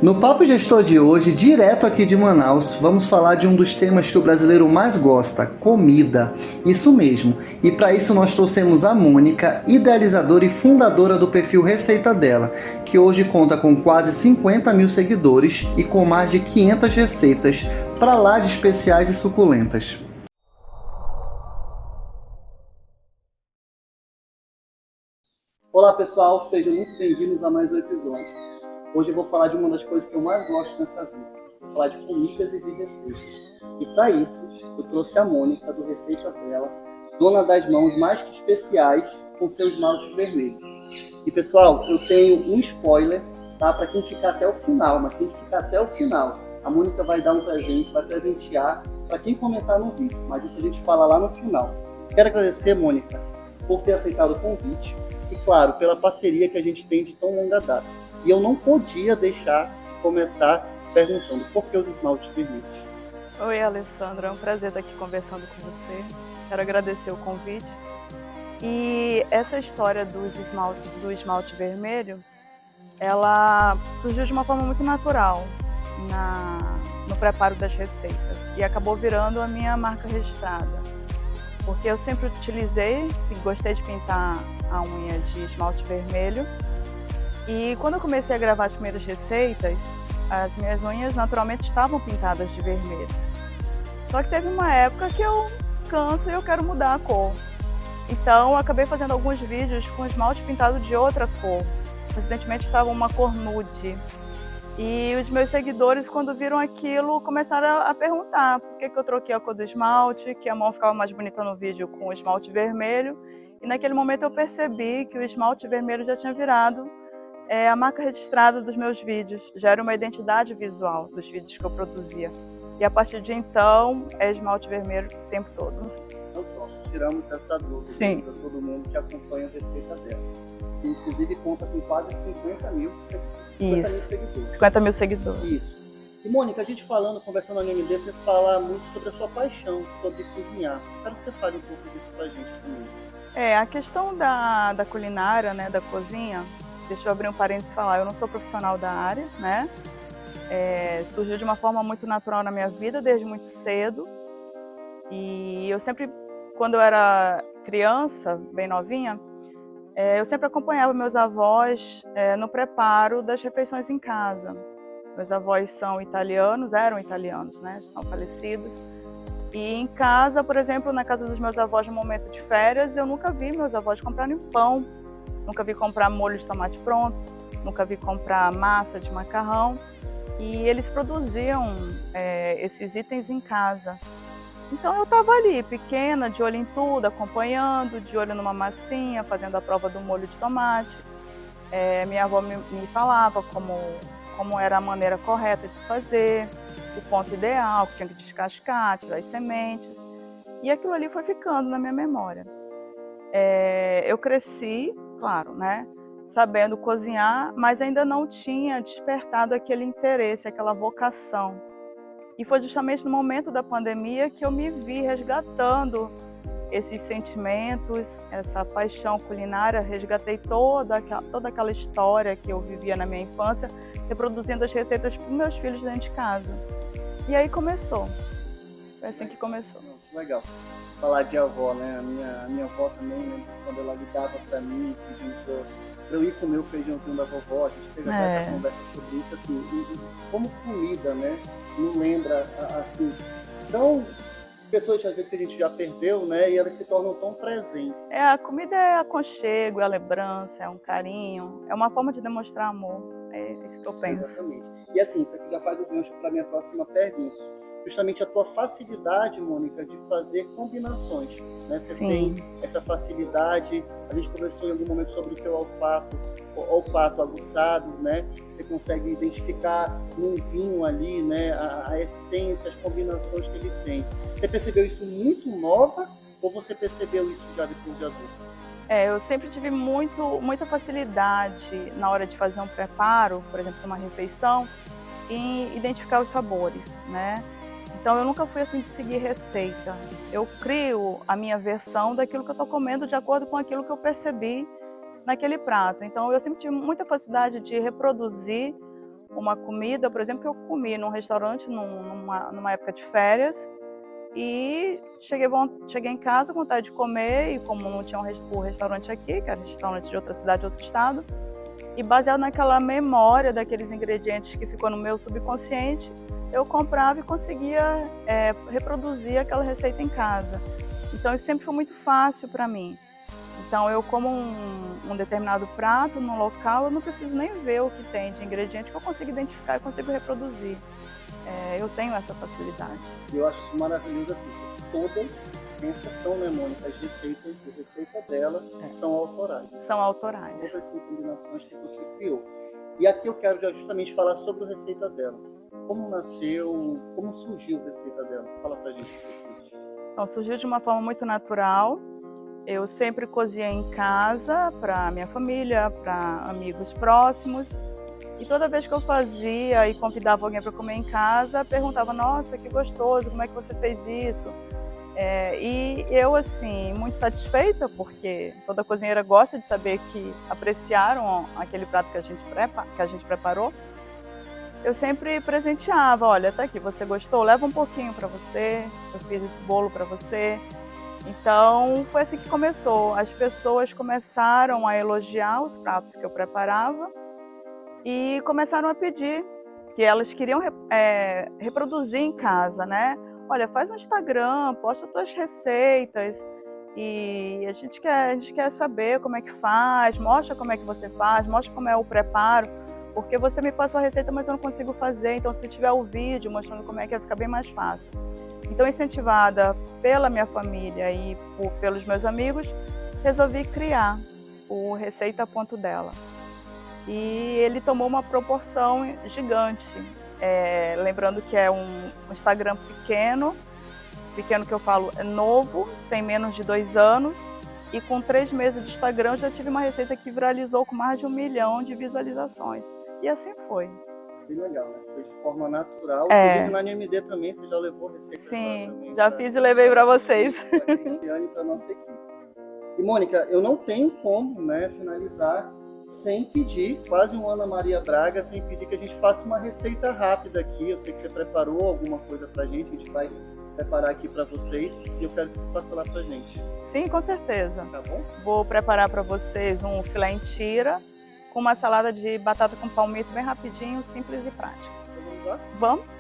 No Papo Gestor de hoje, direto aqui de Manaus, vamos falar de um dos temas que o brasileiro mais gosta, comida. Isso mesmo, e para isso nós trouxemos a Mônica, idealizadora e fundadora do perfil Receita Dela, que hoje conta com quase 50 mil seguidores e com mais de 500 receitas, para lá de especiais e suculentas. Olá pessoal, sejam muito bem-vindos a mais um episódio. Hoje eu vou falar de uma das coisas que eu mais gosto nessa vida. Vou falar de comidas e de receitas. E para isso, eu trouxe a Mônica, do Receita Dela, dona das mãos mais que especiais com seus esmalte vermelho. E pessoal, eu tenho um spoiler, tá? Para quem ficar até o final, mas tem que ficar até o final. A Mônica vai dar um presente, vai presentear para quem comentar no vídeo, mas isso a gente fala lá no final. Quero agradecer, Mônica, por ter aceitado o convite e, claro, pela parceria que a gente tem de tão longa data. E eu não podia deixar de começar perguntando por que os esmaltes vermelhos. Oi, Alessandra, é um prazer estar aqui conversando com você. Quero agradecer o convite. E essa história do esmalte vermelho, ela surgiu de uma forma muito natural no preparo das receitas e acabou virando a minha marca registrada. Porque eu sempre utilizei e gostei de pintar a unha de esmalte vermelho. E quando eu comecei a gravar as primeiras receitas, as minhas unhas naturalmente estavam pintadas de vermelho. Só que teve uma época que eu canso e eu quero mudar a cor. Então eu acabei fazendo alguns vídeos com esmalte pintado de outra cor. Coincidentemente estava uma cor nude. E os meus seguidores, quando viram aquilo, começaram a perguntar por que eu troquei a cor do esmalte, que a mão ficava mais bonita no vídeo com o esmalte vermelho. E naquele momento eu percebi que o esmalte vermelho já tinha virado a marca registrada dos meus vídeos, já era uma identidade visual dos vídeos que eu produzia. E a partir de então, é esmalte vermelho o tempo todo. Então pronto, tiramos essa dúvida para todo mundo que acompanha a Receita Dela. Que inclusive conta com quase 50 mil seguidores. 50 mil seguidores. Isso. E Mônica, a gente conversando no MD, você fala muito sobre a sua paixão, sobre cozinhar. Quero que você fale um pouco disso pra gente também. A questão da culinária, né, da cozinha, deixa eu abrir um parênteses e falar, eu não sou profissional da área, né? Surgiu de uma forma muito natural na minha vida, desde muito cedo. E eu sempre, quando eu era criança, bem novinha, eu sempre acompanhava meus avós no preparo das refeições em casa. Meus avós são italianos, eram italianos, né? São falecidos. E em casa, por exemplo, na casa dos meus avós no momento de férias, eu nunca vi meus avós comprarem pão. Nunca vi comprar molho de tomate pronto, nunca vi comprar massa de macarrão. E eles produziam esses itens em casa. Então eu estava ali, pequena, de olho em tudo, acompanhando, de olho numa massinha, fazendo a prova do molho de tomate. Minha avó me falava como era a maneira correta de se fazer, o ponto ideal, que tinha que descascar, tirar as sementes. E aquilo ali foi ficando na minha memória. Eu cresci, claro, né, sabendo cozinhar, mas ainda não tinha despertado aquele interesse, aquela vocação. E foi justamente no momento da pandemia que eu me vi resgatando esses sentimentos, essa paixão culinária, resgatei toda aquela história que eu vivia na minha infância, reproduzindo as receitas para os meus filhos dentro de casa. E aí começou, foi assim que começou. Legal. Falar de avó, né? A minha avó também, né? Quando ela ligava para mim, pedindo para eu ir comer o feijãozinho da vovó, a gente teve até essa conversa sobre isso, assim, e como comida, né? Não lembra, assim, tão pessoas às vezes que a gente já perdeu, né? E elas se tornam tão presentes. A comida é aconchego, é lembrança, é um carinho, é uma forma de demonstrar amor, é isso que eu penso. Exatamente. E assim, isso aqui já faz o gancho para a minha próxima pergunta. Justamente a tua facilidade, Mônica, de fazer combinações, né? Você tem essa facilidade, a gente conversou em algum momento sobre o teu olfato aguçado, né? Você consegue identificar num vinho ali, né, a essência, as combinações que ele tem. Você percebeu isso muito nova ou você percebeu isso já depois de adulto? Eu sempre tive muita facilidade na hora de fazer um preparo, por exemplo, uma refeição, em identificar os sabores, né? Então eu nunca fui assim de seguir receita. Eu crio a minha versão daquilo que eu estou comendo de acordo com aquilo que eu percebi naquele prato. Então eu sempre tive muita facilidade de reproduzir uma comida, por exemplo, que eu comi num restaurante numa época de férias, e cheguei em casa com vontade de comer, e como não tinha o restaurante aqui, que era restaurante de outra cidade, outro estado, e baseado naquela memória daqueles ingredientes que ficou no meu subconsciente, eu comprava e conseguia reproduzir aquela receita em casa. Então isso sempre foi muito fácil para mim. Então eu como um determinado prato no local, eu não preciso nem ver o que tem de ingrediente, que eu consigo identificar e consigo reproduzir. Eu tenho essa facilidade. Eu acho isso maravilhoso, assim, toda, sem exceção, né, Mônica, as receitas, a receita dela são autorais. São autorais. Todas são combinações que você criou. E aqui eu quero já justamente falar sobre a receita dela. Como nasceu, como surgiu a receita dela? Fala pra gente. Então, surgiu de uma forma muito natural. Eu sempre cozinhei em casa para minha família, para amigos próximos. E toda vez que eu fazia e convidava alguém para comer em casa, perguntava: nossa, que gostoso, como é que você fez isso? E eu, assim, muito satisfeita, porque toda cozinheira gosta de saber que apreciaram aquele prato que a gente preparou. Eu sempre presenteava: olha, tá aqui, você gostou? Leva um pouquinho para você, eu fiz esse bolo para você. Então, foi assim que começou. As pessoas começaram a elogiar os pratos que eu preparava e começaram a pedir, que elas queriam reproduzir em casa, né? Olha, faz um Instagram, posta tuas receitas, e a gente quer saber como é que faz, mostra como é que você faz, mostra como é o preparo, porque você me passou a receita, mas eu não consigo fazer, então se tiver o vídeo mostrando como é que vai ficar bem mais fácil. Então, incentivada pela minha família e pelos meus amigos, resolvi criar o Receita Ponto Dela. E ele tomou uma proporção gigante. Lembrando que é um Instagram pequeno que eu falo é novo, tem menos de 2 anos, e com 3 meses de Instagram eu já tive uma receita que viralizou com mais de 1 milhão de visualizações. E assim foi. Que legal, né? Foi de forma natural. Inclusive na NMD também, você já levou receita? Sim, também, já fiz e levei para vocês. Para a Cristiane e para a nossa equipe. E Mônica, eu não tenho como, né, finalizar sem pedir, quase um Ana Maria Braga, sem pedir que a gente faça uma receita rápida aqui. Eu sei que você preparou alguma coisa pra gente, a gente vai preparar aqui para vocês e eu quero que você faça lá pra gente. Sim, com certeza. Tá bom? Vou preparar para vocês um filé em tira com uma salada de batata com palmito bem rapidinho, simples e prático. Então vamos lá? Vamos?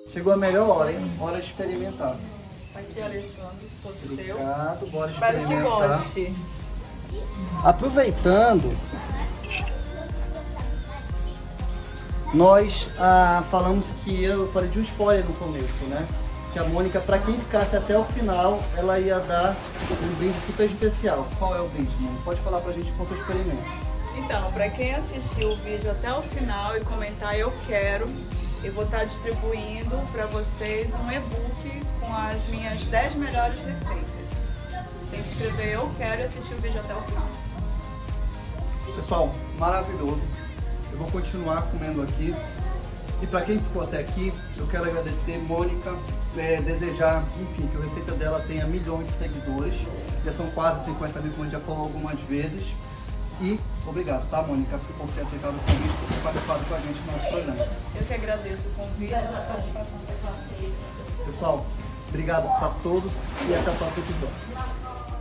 Chegou a melhor hora, hein? Hora de experimentar. Aqui, Alexandre, todo seu. Obrigado, bora Espero que experimentar. goste. Aproveitando, nós falamos que eu falei de um spoiler no começo, né? Que a Mônica, para quem ficasse até o final, ela ia dar um brinde super especial. Qual é o brinde, Mônica? Pode falar pra gente enquanto eu experimento. Então, para quem assistiu o vídeo até o final e comentar "eu quero", eu vou estar distribuindo para vocês um e-book com as minhas 10 melhores receitas. Tem que escrever eu quero e assistir o vídeo até o final. Pessoal, maravilhoso. Eu vou continuar comendo aqui. E para quem ficou até aqui, eu quero agradecer Mônica, desejar, enfim, que a receita dela tenha milhões de seguidores. Já são quase 50 mil, como a gente já falou algumas vezes. E obrigado, tá, Mônica, por ter aceitado o convite, por ter participado com a gente no nosso programa. Eu que agradeço o convite e a satisfação. Pessoal, obrigado para todos e até o próximo episódio.